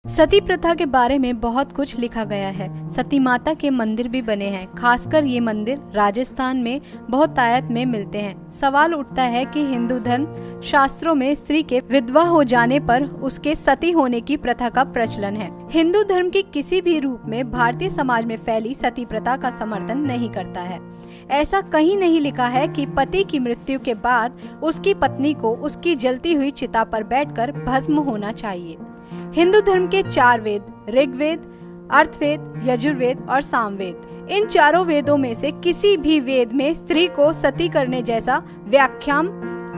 सती प्रथा के बारे में बहुत कुछ लिखा गया है। सती माता के मंदिर भी बने हैं। खासकर ये मंदिर राजस्थान में बहुतायत में मिलते हैं। सवाल उठता है कि हिंदू धर्म शास्त्रों में स्त्री के विधवा हो जाने पर उसके सती होने की प्रथा का प्रचलन है। हिंदू धर्म की किसी भी रूप में भारतीय समाज में फैली सती प्रथा का समर्थन नहीं करता है। ऐसा कहीं नहीं लिखा है कि पति की मृत्यु के बाद उसकी पत्नी को उसकी जलती हुई चिता पर बैठकर भस्म होना चाहिए। हिंदू धर्म के 4 वेद, ऋग्वेद, अर्थवेद, यजुर्वेद और सामवेद, इन चारों वेदों में से किसी भी वेद में स्त्री को सती करने जैसा व्याख्यान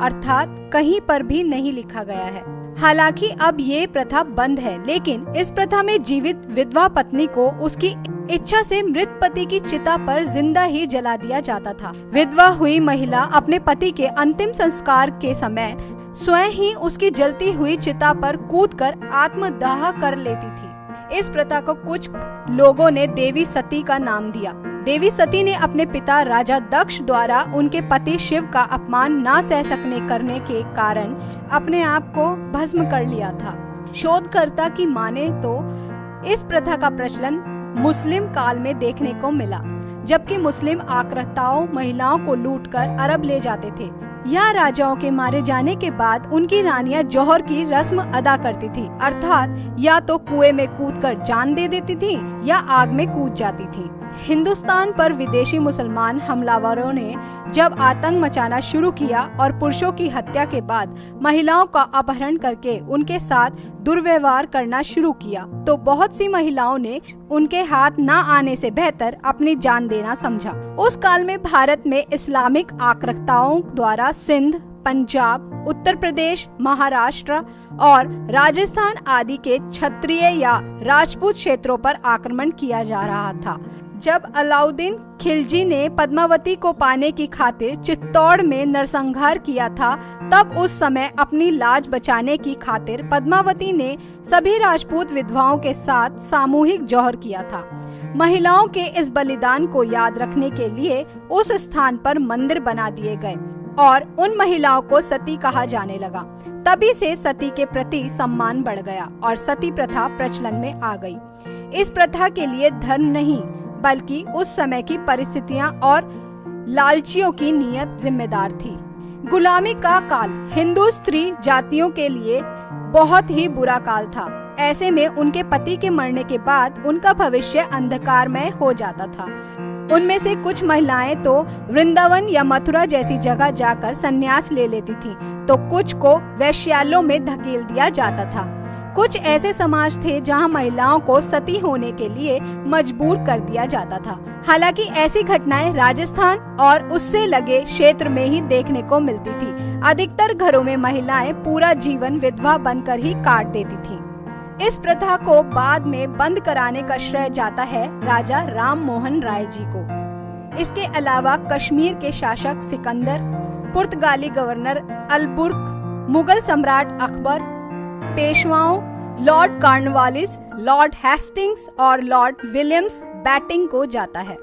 अर्थात कहीं पर भी नहीं लिखा गया है। हालांकि अब ये प्रथा बंद है, लेकिन इस प्रथा में जीवित विधवा पत्नी को उसकी इच्छा से मृत पति की चिता पर जिंदा ही जला दिया जाता था। विधवा हुई महिला अपने पति के अंतिम संस्कार के समय स्वयं ही उसकी जलती हुई चिता पर कूदकर आत्मदाह कर लेती थी। इस प्रथा को कुछ लोगों ने देवी सती का नाम दिया। देवी सती ने अपने पिता राजा दक्ष द्वारा उनके पति शिव का अपमान न सह सकने करने के कारण अपने आप को भस्म कर लिया था। शोधकर्ता की माने तो इस प्रथा का प्रचलन मुस्लिम काल में देखने को मिला, जबकि मुस्लिम आक्रांताओं महिलाओं को लूटकर अरब ले जाते थे। या राजाओं के मारे जाने के बाद उनकी रानियां जौहर की रस्म अदा करती थी, अर्थात या तो कुएं में कूदकर जान दे देती थी या आग में कूद जाती थी। हिंदुस्तान पर विदेशी मुसलमान हमलावरों ने जब आतंक मचाना शुरू किया और पुरुषों की हत्या के बाद महिलाओं का अपहरण करके उनके साथ दुर्व्यवहार करना शुरू किया, तो बहुत सी महिलाओं ने उनके हाथ न आने से बेहतर अपनी जान देना समझा। उस काल में भारत में इस्लामिक आक्रांताओं द्वारा सिंध, पंजाब, उत्तर प्रदेश, महाराष्ट्र और राजस्थान आदि के क्षत्रिय या राजपूत क्षेत्रों पर आक्रमण किया जा रहा था। जब अलाउद्दीन खिलजी ने पद्मावती को पाने की खातिर चित्तौड़ में नरसंहार किया था, तब उस समय अपनी लाज बचाने की खातिर पद्मावती ने सभी राजपूत विधवाओं के साथ सामूहिक जौहर किया था। महिलाओं के इस बलिदान को याद रखने के लिए उस स्थान पर मंदिर बना दिए गए और उन महिलाओं को सती कहा जाने लगा। तभी से सती के प्रति सम्मान बढ़ गया और सती प्रथा प्रचलन में आ गई। इस प्रथा के लिए धर्म नहीं, बल्कि उस समय की परिस्थितियां और लालचियों की नीयत जिम्मेदार थी। गुलामी का काल हिंदू स्त्री जातियों के लिए बहुत ही बुरा काल था। ऐसे में उनके पति के मरने के बाद उनका भविष्य अंधकारमय हो जाता था। उनमें से कुछ महिलाएं तो वृंदावन या मथुरा जैसी जगह जाकर संन्यास ले लेती थी, तो कुछ को वेश्यालयों में धकेल दिया जाता था। कुछ ऐसे समाज थे जहां महिलाओं को सती होने के लिए मजबूर कर दिया जाता था। हालांकि ऐसी घटनाएं राजस्थान और उससे लगे क्षेत्र में ही देखने को मिलती थी। अधिकतर घरों में महिलाएं पूरा जीवन विधवा बनकर ही काट देती थीं। इस प्रथा को बाद में बंद कराने का श्रेय जाता है राजा राम मोहन राय जी को। इसके अलावा कश्मीर के शासक सिकंदर, पुर्तगाली गवर्नर अलबुर्क, मुगल सम्राट अकबर, पेशवाओं लॉर्ड कॉर्नवालिस, लॉर्ड हेस्टिंग्स और लॉर्ड विलियम्स बैटिंग को जाता है।